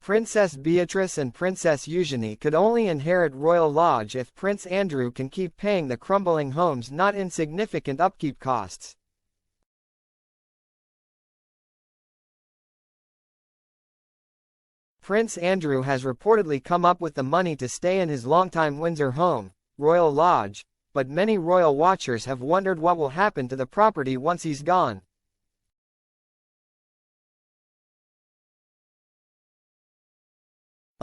Princess Beatrice and Princess Eugenie could only inherit Royal Lodge if Prince Andrew can keep paying the crumbling home's not insignificant upkeep costs. Prince Andrew has reportedly come up with the money to stay in his longtime Windsor home, Royal Lodge, but many royal watchers have wondered what will happen to the property once he's gone.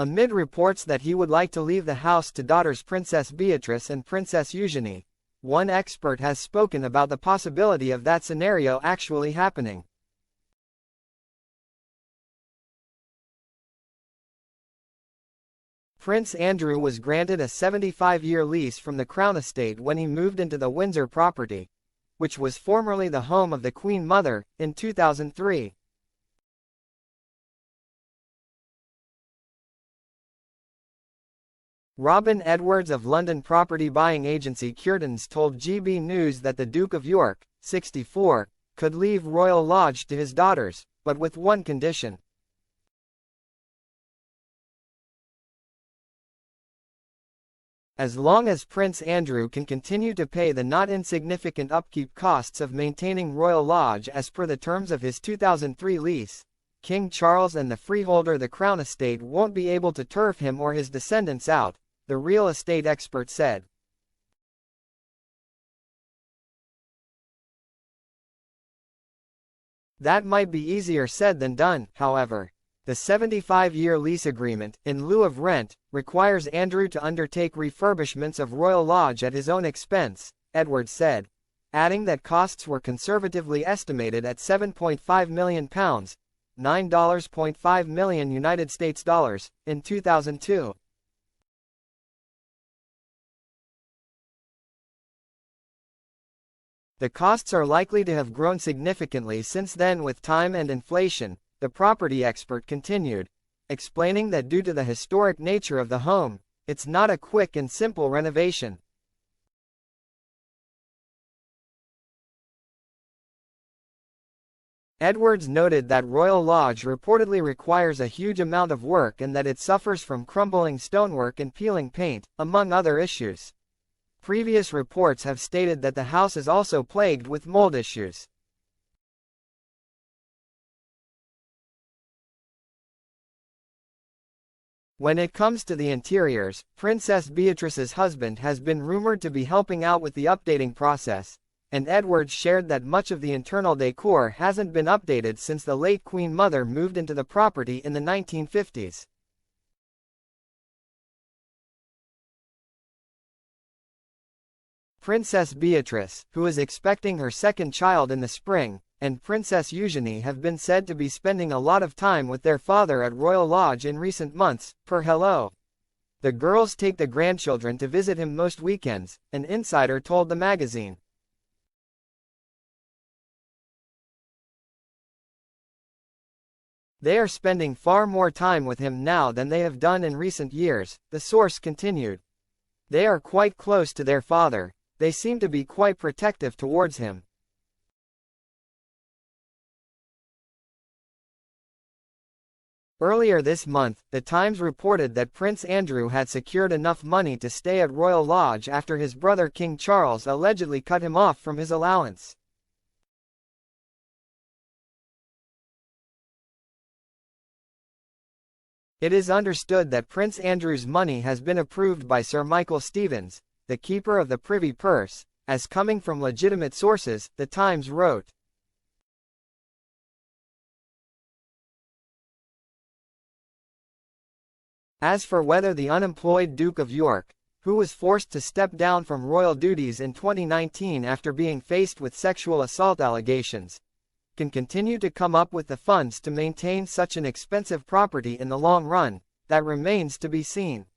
Amid reports that he would like to leave the house to daughters Princess Beatrice and Princess Eugenie, one expert has spoken about the possibility of that scenario actually happening. Prince Andrew was granted a 75-year lease from the Crown Estate when he moved into the Windsor property, which was formerly the home of the Queen Mother, in 2003. Robin Edwards of London property buying agency Curtains told GB News that the Duke of York, 64, could leave Royal Lodge to his daughters, but with one condition. As long as Prince Andrew can continue to pay the not insignificant upkeep costs of maintaining Royal Lodge as per the terms of his 2003 lease, King Charles and the freeholder the Crown Estate won't be able to turf him or his descendants out, the real estate expert said. That might be easier said than done, however. The 75-year lease agreement, in lieu of rent, requires Andrew to undertake refurbishments of Royal Lodge at his own expense, Edwards said, adding that costs were conservatively estimated at £7.5 million, $9.5 million United States dollars, in 2002. The costs are likely to have grown significantly since then with time and inflation, the property expert continued, explaining that due to the historic nature of the home, it's not a quick and simple renovation. Edwards noted that Royal Lodge reportedly requires a huge amount of work and that it suffers from crumbling stonework and peeling paint, among other issues. Previous reports have stated that the house is also plagued with mold issues. When it comes to the interiors, Princess Beatrice's husband has been rumored to be helping out with the updating process, and Edwards shared that much of the internal decor hasn't been updated since the late Queen Mother moved into the property in the 1950s. Princess Beatrice, who is expecting her second child in the spring, and Princess Eugenie have been said to be spending a lot of time with their father at Royal Lodge in recent months, per Hello. The girls take the grandchildren to visit him most weekends, an insider told the magazine. They are spending far more time with him now than they have done in recent years, the source continued. They are quite close to their father, they seem to be quite protective towards him. Earlier this month, The Times reported that Prince Andrew had secured enough money to stay at Royal Lodge after his brother King Charles allegedly cut him off from his allowance. It is understood that Prince Andrew's money has been approved by Sir Michael Stevens, the keeper of the Privy Purse, as coming from legitimate sources, The Times wrote. As for whether the unemployed Duke of York, who was forced to step down from royal duties in 2019 after being faced with sexual assault allegations, can continue to come up with the funds to maintain such an expensive property in the long run, that remains to be seen.